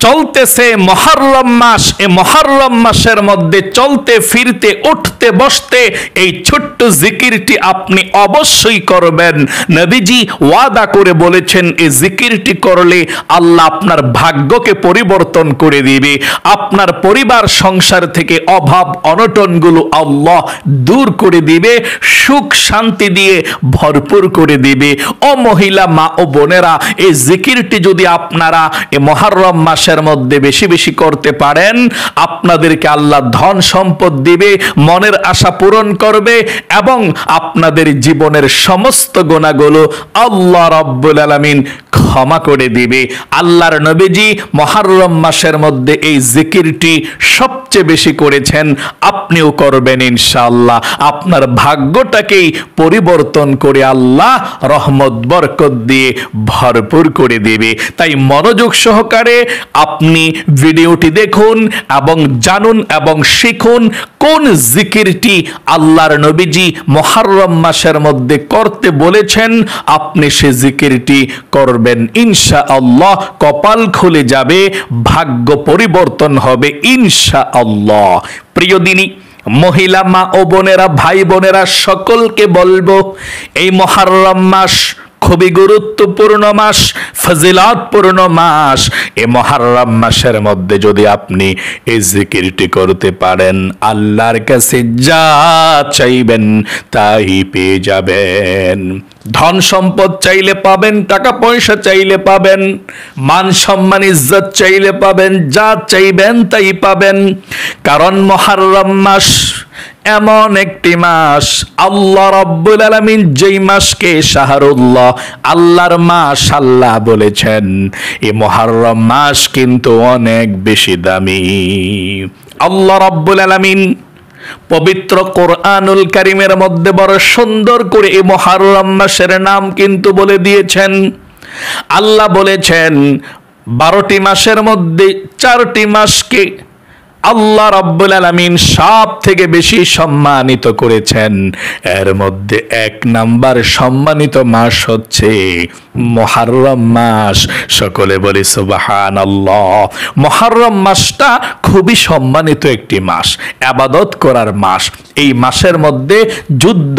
চলতেছে মুহররম মাস, এই মুহররম মাসের মধ্যে চলতে ফিরতে উঠতে বসতে এই ছোট্ট জিকিরটি আপনি অবশ্যই করবেন। নবীজি ওয়াদা করে বলেছেন এই জিকিরটি করলে আল্লাহ আপনার ভাগ্যকে পরিবর্তন করে দিবে, আপনার পরিবার সংসার থেকে অভাব অনটনগুলো আল্লাহ দূর করে দিবে, সুখ শান্তি দিয়ে ভরপুর করে দিবে। ও মহিলা মা ও বোনেরা, এই জিকিরটি যদি আপনারা এই মুহররম মাসের মধ্যে বেশি বেশি করতে পারেন, আপনাদেরকে আল্লাহ ধন সম্পদ দিবে, মনের আশা পূরণ করবে এবং আপনাদের জীবনের সমস্ত গুনাহগুলো আল্লাহ রাব্বুল আলামিন ক্ষমা করে দিবে। আল্লাহর নবীজি মুহররম মাসের মধ্যে এই জিকিরটি সবচেয়ে বেশি করেছেন, আপনিও করবেন ইনশাআল্লাহ। আপনার ভাগ্যটাকেই পরিবর্তন করে আল্লাহ রহমত বরকত দিয়ে ভরপুর করে দেবে। তাই মনোযোগ সহকারে আপনি ভিডিওটি দেখুন এবং জানুন এবং শিখুন কোন জিকিরটি আল্লাহর নবীজি মুহররম মাসের মধ্যে করতে বলেছেন। আপনি সে জিকিরটি করবেন ইনশাআল্লাহ, কপাল খুলে যাবে, ভাগ্য পরিবর্তন হবে ইনশাআল্লাহ। প্রিয় দিনী মহিলা মা ও বোনেরা, ভাই বোনেরা, সকলকে বলবো এই মুহররম মাস খুবই গুরুত্বপূর্ণ মাস, ফজিলতপূর্ণ মাস। এই মুহররম মাসের মধ্যে যদি আপনি এই জিকিরটি করতে পারেন, আল্লাহর কাছে যা চাইবেন তাই পেয়ে যাবেন। ধন সম্পদ চাইলে পাবেন, টাকা পয়সা চাইলে পাবেন, মান সম্মান ইজ্জত চাইলে পাবেন, যা চাইবেন তাই পাবেন। কারণ মুহররম মাস এমন একটি মাস, আল্লাহ রাব্বুল আলামিন যেই মাসকে শাহরুল্লাহ, আল্লাহর মাস আল্লাহ বলেছেন, এই মুহররম মাস কিন্তু অনেক বেশি দামি। আল্লাহ রাব্বুল আলামিন পবিত্র কোরআনুল কারীমের মধ্যে বড় সুন্দর করে এই মুহররম মাসের নাম কিন্তু বলে দিয়েছেন। আল্লাহ বলেছেন 12টি মাসের মধ্যে 4টি মাসকে আল্লাহ রাব্বুল আলামিন সব থেকে বেশি সম্মানিত করেছেন। এর মধ্যে 1 নাম্বার সম্মানিত মাস হচ্ছে মুহররম মাস। সকলে বলি সুবহানাল্লাহ। মুহররম মাসটা খুবই সম্মানিত একটি মাস, ইবাদত করার মাস। এই মাসের মধ্যে যুদ্ধ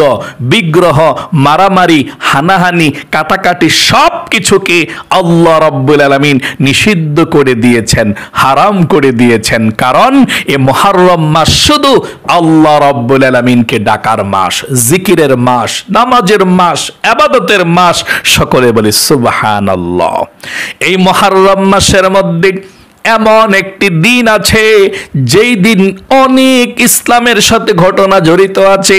বিগ্রহ মারামারি হানাহানি কাটাকাটি সব কিছুকে আল্লাহ রাব্বুল আলামিন নিষিদ্ধ করে দিয়েছেন, হারাম করে দিয়েছেন। কারণ এই মুহররম মাস শুধু আল্লাহ রাব্বুল আলামিনকে ডাকার মাস, জিকিরের মাস, নামাজের মাস, ইবাদতের মাস। সকলে বলি সুবহানাল্লাহ। এই মুহররম মাসের মধ্যে এমন একটি দিন আছে যেই দিন অনেক ইসলামের সাথে ঘটনা জড়িত আছে।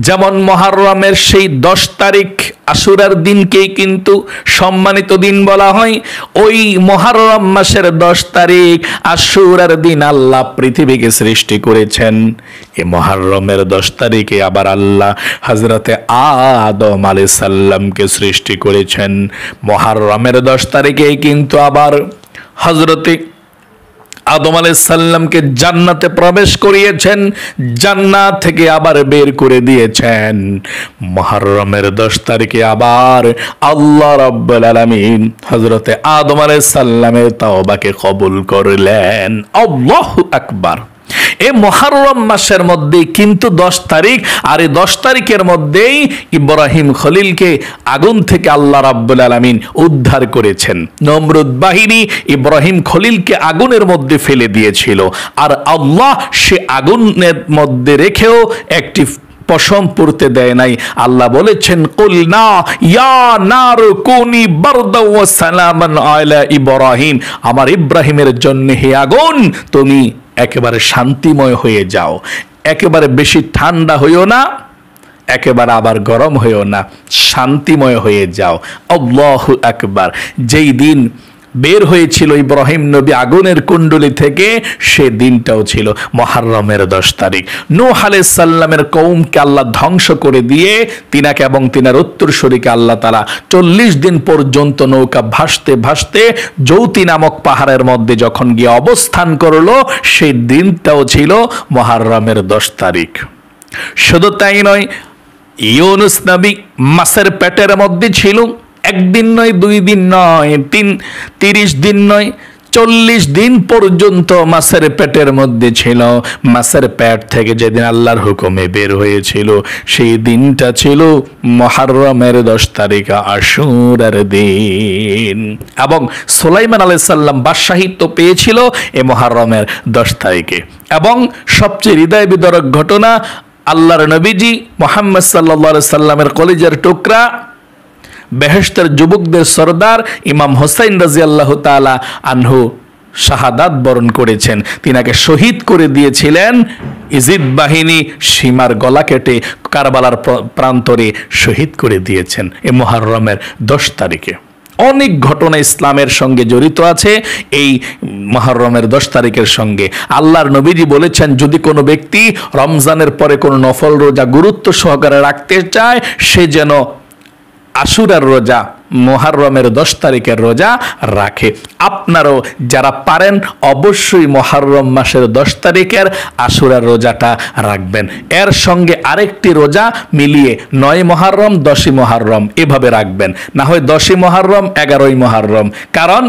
যেমন মুহররমের সেই 10 তারিখ আশুরার দিনকেই কিন্তু সম্মানিত দিন বলা হয়। ওই মুহররম মাসের 10 তারিখ আশুরার দিন আল্লাহ পৃথিবীকে সৃষ্টি করেছেন। এই মুহররমের 10 তারিখে আবার আল্লাহ হযরতে আদম আলাইহিস সালামকে সৃষ্টি করেছেন। মুহররমের 10 তারিখেই কিন্তু আবার হযরতে আদম আলাইহিস সালামকে জান্নাতে প্রবেশ করিয়েছেন, জান্নাত থেকে আবার বের করে দিয়েছেন। মুহররমের 10 তারিখে আবার আল্লাহ রাব্বুল আলামিন হযরতে আদম আলাইহিস সালামের তওবাকে কবুল করলেন। আল্লাহু আকবার। এই মুহররম মাসের মধ্যে কিন্তু 10 তারিখ, আর এই 10 তারিখের মধ্যেই ইব্রাহিম খলিলকে আগুন থেকে আল্লাহ রাব্বুল আলামিন উদ্ধার করেছেন। নমরুদ বাহিনী ইব্রাহিম খলিলকে আগুনের মধ্যে ফেলে দিয়েছিল, আর আল্লাহ সে আগুনের মধ্যে রেখেও একটি পশম পড়তে দেয় নাই। আল্লাহ বলেছেন কুলনা ইয়া নারু কুনি বারদাও ওয়া সালামান আলা ইব্রাহিম, আমার ইব্রাহিমের জন্য হে আগুন তুমি একেবারে শান্তিময় হয়ে যাও, একেবারে বেশি ঠান্ডা হইও না, একেবারে আবার গরম হইও না, শান্তিময় হয়ে যাও। আল্লাহু আকবার। যেই দিন বের হয়েছিল ইব্রাহিম নবী আগুনের কুণ্ডলী থেকে, সে দিনটাও ছিল মুহররমের 10 তারিখ। নূহ আলাইহিস সালামের কওমকে আল্লাহ ধ্বংস করে দিয়ে তিনাকে এবং তিনার উত্তরসূরিকে আল্লাহ তাআলা 40 দিন পর্যন্ত নৌকা ভাসতে ভাসতে যৌতি নামক পাহাড়ের মধ্যে যখন গিয়ে অবস্থান করলো, সেই দিনটাও ছিল মুহররমের 10 তারিখ। শুধু তাই নয়, ইউনুস নবী মাছের পেটের মধ্যে ছিল। 1 দিন নয়, 2 দিন নয়, 30 দিন নয়, 40 দিন পর্যন্ত মাছের পেটের মধ্যে ছিল। মাছের পেট থেকে যেদিন আল্লাহর হুকুমে বের হয়েছিল সেই দিনটা ছিল মুহররমের 10 তারিখ, আশুরার দিন। এবং সুলাইমান আলাইহিস সালাম বাদশাহিত্ব পেয়েছিল এই মুহররমের 10 তারিখে। এবং সবচেয়ে হৃদয় বিদারক ঘটনা, আল্লাহর নবীজি মুহাম্মদ সাল্লাল্লাহু আলাইহি সাল্লামের কলিজার টুকরা, বেহেশতের যুবকদের সরদার ইমাম হোসেন রাদিয়াল্লাহু তাআলা আনহু শাহাদাত বরণ করেছেন। তিনাকে শহীদ করে দিয়েছিলেন ইজিদ বাহিনী, সীমার গলা কেটে কারবালার প্রান্তরে শহীদ করে দিয়েছেন এই মুহররমের 10 তারিখে। অনেক ঘটনা ইসলামের সঙ্গে জড়িত আছে এই মুহররমের 10 তারিখের সঙ্গে। আল্লাহর নবীজি বলেছেন, যদি কোনো ব্যক্তি রমজানের পরে কোনো নফল রোজা গুরুত্ব সহকারে রাখতে চায়, সে যেন আশুরার রোজা, মুহররমের 10 তারিখের রোজা রাখে। আপনারাও যারা পারেন অবশ্যই মুহররম মাসের 10 তারিখের আশুরার রোজাটা রাখবেন। এর সঙ্গে আরেকটি রোজা মিলিয়ে 9 মুহররম 10 মুহররম এভাবে রাখবেন, না হয় 10 মুহররম 11 মুহররম। কারণ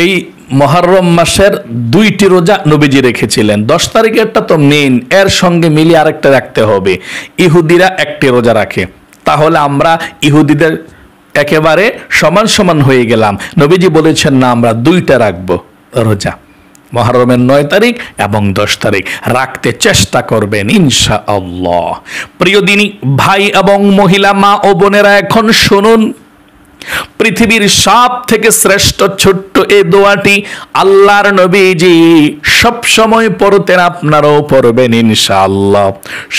এই মুহররম মাসের 2টি রোজা নবীজি রেখেছিলেন। 10 তারিখেরটা তো মেইন, এর সঙ্গে মিলিয়ে আরেকটা রাখতে হবে। ইহুদিরা একটি রোজা রাখে, তাহলে আমরা ইহুদিদের একেবারে সমান সমান হয়ে গেলাম। নবীজি বলেছেন না, আমরা 2টা রাখবো রোজা, মুহররমের 9 তারিখ এবং 10 তারিখ রাখতে চেষ্টা করবেন ইনশাআল্লাহ। প্রিয় দিনী ভাই এবং মহিলা, মা ও বোনেরা, এখন শুনুন পৃথিবীর সব থেকে শ্রেষ্ঠ ছোট্ট এই দোয়াটি আল্লাহর নবীজি সব সময় পড়তেন, আপনারাও পড়বেন ইনশাআল্লাহ।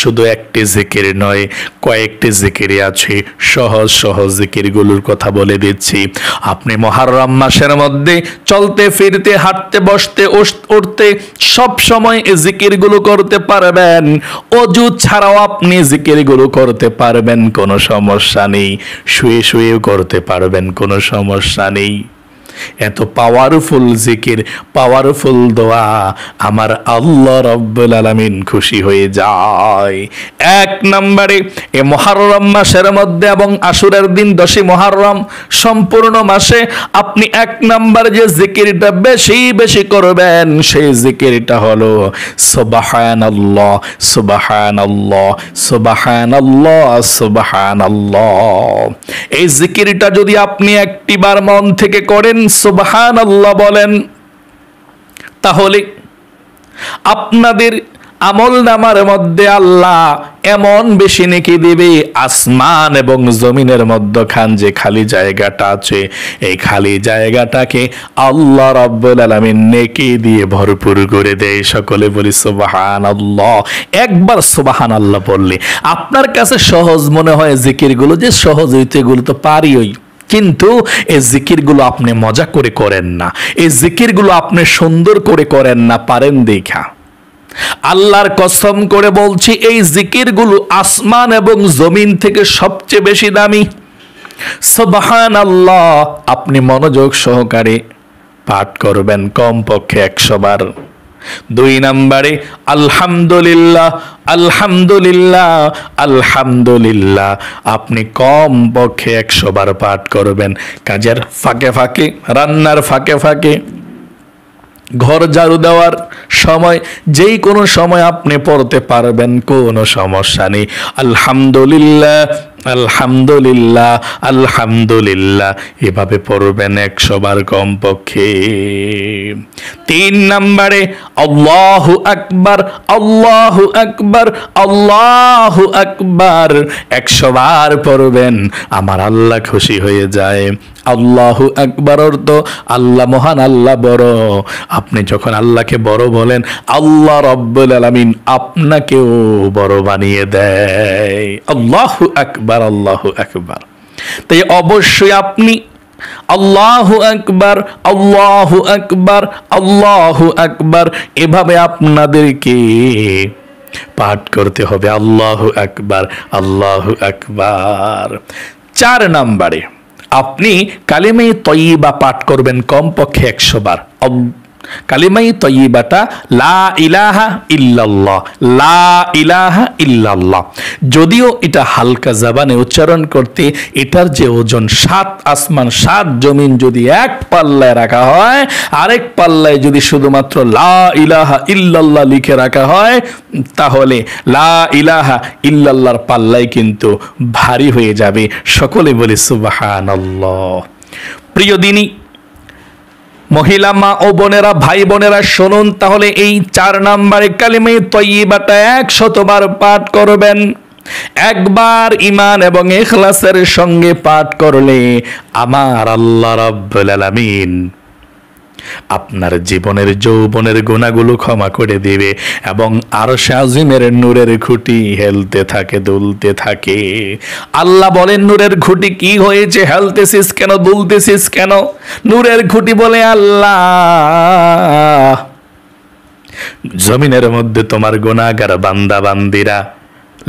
শুধু একটি জিকির নয়, কয়েকটি জিকিরই আছে। সহজ সহজ জিকিরগুলোর কথা বলে দিচ্ছি। আপনি মুহররম মাসের মধ্যে চলতে ফিরতে, হাঁটতে বসতে, উঠতে সব সময় এই জিকিরগুলো করতে পারবেন। অজু ছাড়াও আপনি জিকিরগুলো করতে পারবেন, কোনো সমস্যা নেই। শুয়ে শুয়েও করতে পারবেন, কোনো সমস্যা নেই। এত পাওয়ারফুল জিকির, পাওয়ারফুল দোয়া, আমার আল্লাহ রাব্বুল আলামিন খুশি হয়ে যায়। 1 নম্বরে এ মুহররম মাসের মধ্যে এবং আশুরার দিন 10 মুহররম সম্পূর্ণ মাসে আপনি 1 নম্বর যে জিকিরটা বেশি বেশি করবেন, সেই জিকিরটা হলো সুবহানাল্লাহ সুবহানাল্লাহ সুবহানাল্লাহ সুবহানাল্লাহ। এই জিকিরটা যদি আপনি একটিবার মন থেকে করেন, সুবহানাল্লাহ বলেন, তাহলে আপনাদের আমলনামার মধ্যে আল্লাহ এমন বেশি নেকি দিবে, আসমান এবং জমিনের মধ্যখান যে খালি জায়গাটা আছে, এই খালি জায়গাটাকে আল্লাহ রাব্বুল আলামিন নেকি দিয়ে ভরপুর করে দেয়। সকলে বলি সুবহানাল্লাহ। একবার সুবহানাল্লাহ বললে আপনার কাছে সহজ মনে হয় জিকিরগুলো, যে সহজ হইতে এগুলো তো পারিই, কিন্তু এই জিকিরগুলো আপনি মজা করে করেন না, এই জিকিরগুলো আপনি সুন্দর করে করেন না, পারেন দেখা। আল্লাহর কসম করে বলছি, এই জিকিরগুলো আসমান এবং জমিন থেকে সবচেয়ে বেশি দামি। সুবহানাল্লাহ আপনি মনোযোগ সহকারে পাঠ করবেন কমপক্ষে 100 বার। 2 নম্বরে আলহামদুলিল্লাহ আলহামদুলিল্লাহ আলহামদুলিল্লাহ আপনি কমপক্ষে 100 বার পাঠ করবেন। কাজের ফাঁকে ফাঁকে, রান্নার ফাঁকে ফাঁকে, ঘর ঝাড়ু দেওয়ার সময়, যেই কোনো সময় আপনি পড়তে পারবেন, কোনো সমস্যা নেই। আলহামদুলিল্লাহ আলহামদুলিল্লাহ আলহামদুলিল্লাহ এভাবে পড়বেন 100 বার কমপক্ষে। 3 নম্বরে আল্লাহু আকবার আল্লাহু আকবার আল্লাহু আকবার 100 বার পড়বেন, আমার আল্লাহ খুশি হয়ে যায়। আল্লাহু আকবার অর্থ আল্লাহ মহান, আল্লাহ বড়। আপনি যখন আল্লাহকে বড় বলেন, আল্লাহ রাব্বুল আলামিন আপনাকেও বড় বানিয়ে দেয়। আল্লাহু আকবার আল্লাহু আকবার। তাই অবশ্যই আপনি আল্লাহু আকবার আল্লাহু আকবার আল্লাহু আকবার এভাবে আপনাদেরকে পাঠ করতে হবে। আল্লাহু আকবার আল্লাহু আকবার। 4 নম্বরে আপনি কালিমে তয়্যিবা পাঠ করবেন কমপক্ষে 100 বার। কালিমাই তয়্যিবাটা লা ইলাহা ইল্লাল্লাহ, লা ইলাহা ইল্লাল্লাহ। যদিও এটা হালকা জবানে উচ্চারণ করতে এটার যে ওজন 7 আসমান 7 জমিন যদি এক পাল্লায় রাখা হয়, আরেক পাল্লায় যদি শুধুমাত্র লা ইলাহা ইল্লাল্লাহ লিখে রাখা হয়, তাহলে লা ইলাহা ইল্লাল্লাহর পাল্লায় কিন্তু ভারী হয়ে যাবে। সকলে বলি সুবহানাল্লাহ। প্রিয় দিনী মহিলা মা ও বোনেরা, ভাই বোনেরা, শুনুন তাহলে এই 4 নম্বরে কালিমে তয়্যিবাটা 100 বার পাঠ করবেন। একবার ঈমান এবং ইখলাসের সঙ্গে পাঠ করলে আমার আল্লাহ রাব্বুল আলামিন আপনার জীবনের যৌবনের গুনাহগুলো ক্ষমা করে দিবে এবং আরশে আজিমের নূরের খুঁটি হেলতে থাকে, দুলতে থাকে। আল্লাহ বলেন, নূরের খুঁটি কি হয়েছে, হেলতেছিস কেন, দুলতেছিস কেন? নূরের খুঁটি বলে, আল্লাহ জমিনের মধ্যে তোমার গুনাহগার বান্দা বান্দিরা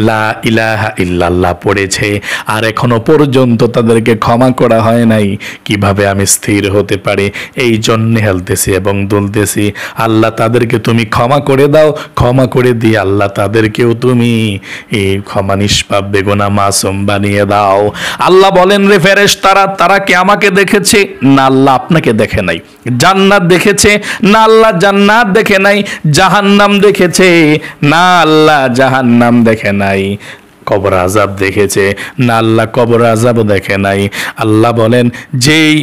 লা ইলাহা ইল্লাল্লাহ পড়েছে আর এখনো পর্যন্ত তাদেরকে ক্ষমা করা হয় নাই। কিভাবে আমি স্থির হতে পারি? এই জন্য হেলতেছি এবং দুলতেছি। আল্লাহ তাদেরকে তুমি ক্ষমা করে দাও, ক্ষমা করে দিয়ে আল্লাহ তাদেরকেও তুমি এই ক্ষমা নিষ্পাপ বেগুনা মাসুম বানিয়ে দাও। আল্লাহ বলেন, রে ফেরেশতারা, তারা কি আমাকে দেখেছে? না, আল্লাহ আপনাকে দেখে নাই। জান্নাত দেখেছে? না, আল্লাহ জান্নাত দেখে নাই। জাহান্নাম দেখেছে? না, আল্লাহ জাহান্নাম দেখে নাই। কবর আযাব দেখেছে? না, আল্লাহ কবর আযাবও দেখে নাই। আল্লাহ বলেন, যেই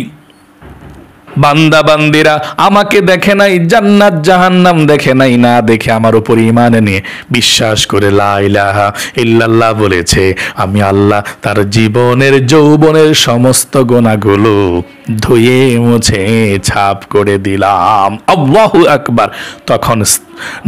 বান্দা বান্দিরা আমাকে দেখে নাই, জান্নাত জাহান্নাম দেখে নাই, না দেখে আমার উপর ঈমান এনে বিশ্বাস করে লা ইলাহা ইল্লাল্লাহ বলেছে, আমি আল্লাহ তার জীবনের যৌবনের সমস্ত গুনাহগুলো ধুয়ে মুছে ছাপ করে দিলাম। আল্লাহু আকবার। তখন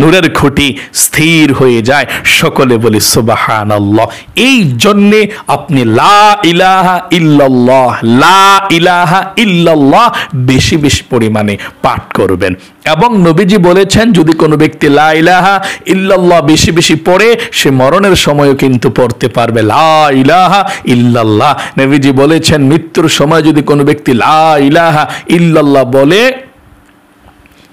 নূরের খুঁটি স্থির হয়ে যায়। সকলে বলি সুবহানাল্লাহ। এই জন্যে আপনি লা ইলাহা ইল্লাল্লাহ, লা ইলাহা ইল্লাল্লাহ বেশি বেশি পরিমাণে পাঠ করবেন। এবং নবীজি বলেছেন, যদি কোনো ব্যক্তি লা ইলাহা ইল্লাল্লাহ বেশি বেশি পড়ে, সে মরণের সময়ও কিন্তু পড়তে পারবে লা ইলাহা ইল্লাল্লাহ। নবীজি বলেছেন, মৃত্যুর সময় যদি কোনো ব্যক্তি লা ইলাহা ইল্লাল্লাহ বলে,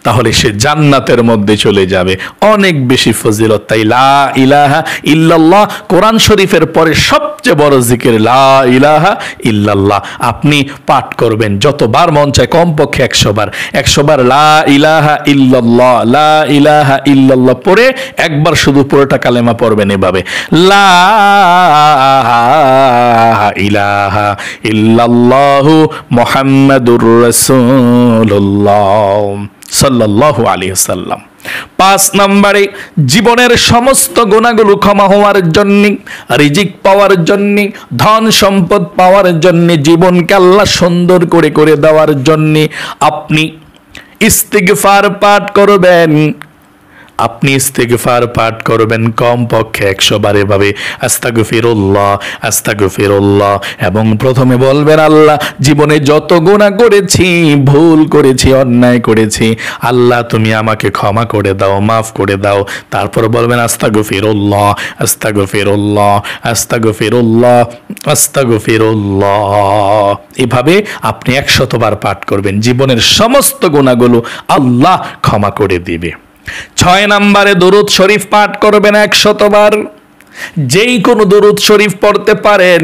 তাহলে সে জান্নাতের মধ্যে চলে যাবে। অনেক বেশি ফজিলত। তাই লা ইলাহা ইল্লাল্লাহ কোরআন শরীফের পরে সবচেয়ে বড় জিকির লা ইলাহা ইল্লাল্লাহ। আপনি পাঠ করবেন যতবার মন চায়, কমপক্ষে 100 বার। 100 বার লা ইলাহা ইল্লাল্লাহ, লা ইলাহা ইল্লাল্লাহ পড়ে একবার শুধু পুরোটা কালেমা পড়বেন এভাবে, লা ইলাহা ইল্লাল্লাহু মুহাম্মাদুর রাসূলুল্লাহ সাল্লাল্লাহু আলাইহি ওয়াসাল্লাম। 5 নম্বরে জীবনের সমস্ত গুনাহগুলো ক্ষমা হওয়ার জন্য, রিজিক পাওয়ার জন্য, ধন সম্পদ পাওয়ার জন্য, জীবনকে আল্লাহ সুন্দর করে করে দেওয়ার জন্য আপনি ইস্তিগফার পাঠ করবেন। আপনি ইস্তিগফার পাঠ করবেন কমপক্ষে 100 বার এভাবে, আস্তাগফিরুল্লাহ আস্তাগফিরুল্লাহ। এবং প্রথমে বলবেন, আল্লাহ জীবনে যত গুনাহ করেছি, ভুল করেছি, অন্যায় করেছি, আল্লাহ তুমি আমাকে ক্ষমা করে দাও, মাফ করে দাও। তারপর বলবেন আস্তাগফিরুল্লাহ আস্তাগফিরুল্লাহ আস্তাগফিরুল্লাহ আস্তাগফিরুল্লাহ। এভাবে আপনি 100 বার পাঠ করবেন, জীবনের সমস্ত গুনাহগুলো আল্লাহ ক্ষমা করে দিবে। 6 নম্বরে দরুদ শরীফ পাঠ করবেন 100 বার। যেই কোনো দরুদ শরীফ পড়তে পারেন,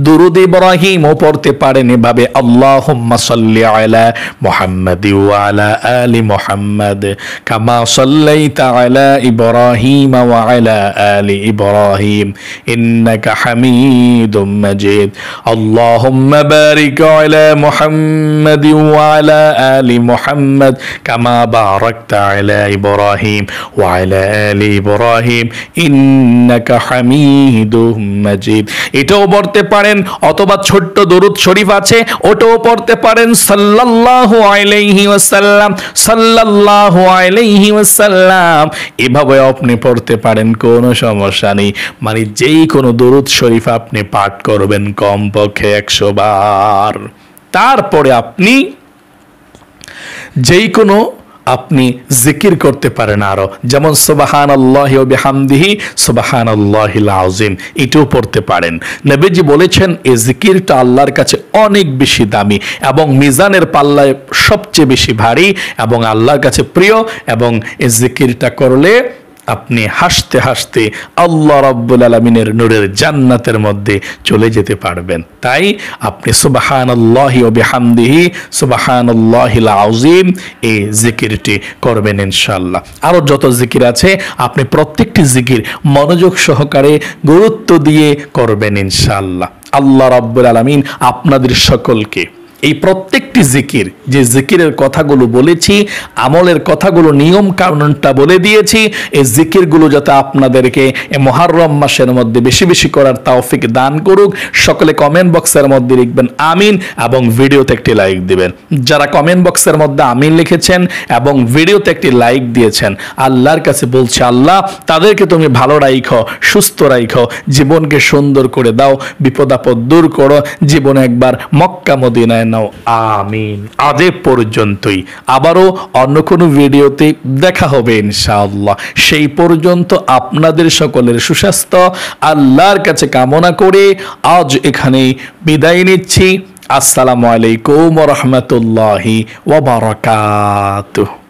দুরুদ ইব্রাহিমও পড়তে পারেন এভাবে, আল্লাহুম্মা সাল্লি আলা মুহাম্মাদি ওয়া আলা আলি মুহাম্মাদ কামা সাল্লাইতা আলা ইব্রাহিম ওয়া আলা আলি ইব্রাহিম ইন্নাকা হামিদুম মাজিদ। আল্লাহুম্মা বারিক আলা মুহাম্মাদি ওয়া আলা আলি মুহাম্মাদ কামা বারাকতা আলা ইব্রাহিম ওয়া আলা আলি ইব্রাহিম ইন্নাকা হামিদুম মাজিদ। এটাও পড়তে পারেন, অথবা ছোট্ট দরুদ শরীফ আছে, ওটাও পড়তে পারেন, সাল্লাল্লাহু আলাইহি ওয়াসাল্লাম সাল্লাল্লাহু আলাইহি ওয়াসাল্লাম। এভাবে আপনি পড়তে পারেন, কোনো সমস্যা নেই। মানে যেই কোনো দরুদ শরীফ আপনি পাঠ করবেন কমপক্ষে 100 বার। তারপরে আপনি যেই কোনো আপনি জিকির করতে পারেন আরো, যেমন সুবহানাল্লাহি ওয়া বিহামদিহি সুবহানাল্লাহিল আযীম, এটাও পড়তে পারেন। নবীজি বলেছেন এই জিকিরটা আল্লাহর কাছে অনেক বেশি দামি এবং মিজানের পাল্লায় সবচেয়ে বেশি ভারী এবং আল্লাহর কাছে প্রিয়, এবং এই জিকিরটা করলে আপনি হাসতে হাসতে আল্লাহ রাব্বুল আলামিনের নূরের জান্নাতের মধ্যে চলে যেতে পারবেন। তাই আপনি সুবহানাল্লাহি ওয়া বিহামদিহি সুবহানাল্লাহিল আযীম এই জিকিরটি করবেন ইনশাআল্লাহ। আরো যত জিকির আছে আপনি প্রত্যেকটি জিকির মনোযোগ সহকারে গুরুত্ব দিয়ে করবেন ইনশাআল্লাহ। আল্লাহ রাব্বুল আলামিন আপনাদের সকলকে এই প্রত্যেকটি জিকির, যে জিকিরের কথাগুলো বলেছি, আমলের কথাগুলো, নিয়ম কানুনটা বলে দিয়েছি, এই জিকিরগুলো যাতে আপনাদেরকে এই মুহররম মাসের মধ্যে বেশি বেশি করার তৌফিক দান করুক। সকলে কমেন্ট বক্সের মধ্যে লিখবেন আমিন এবং ভিডিওতে একটি লাইক দিবেন। যারা কমেন্ট বক্সের মধ্যে আমিন লিখেছেন এবং ভিডিওতে একটি লাইক দিয়েছেন, আল্লাহর কাছে বলছে, আল্লাহ তাদেরকে তুমি ভালো রাখো, সুস্থ রাখো, জীবনকে সুন্দর করে দাও, বিপদ আপদ দূর করো, জীবনে একবার মক্কা মদিনায় নাও, আমিন। আজ এ পর্যন্তই, আবারও অন্য কোনো ভিডিওতে দেখা হবে ইনশাআল্লাহ। সেই পর্যন্ত আপনাদের সকলের সুস্বাস্থ্য আল্লাহর কাছে কামনা করে আজ এখানেই বিদায় নিচ্ছি। আসসালামু আলাইকুম ওয়া রাহমাতুল্লাহি ওয়া বারাকাতুহু।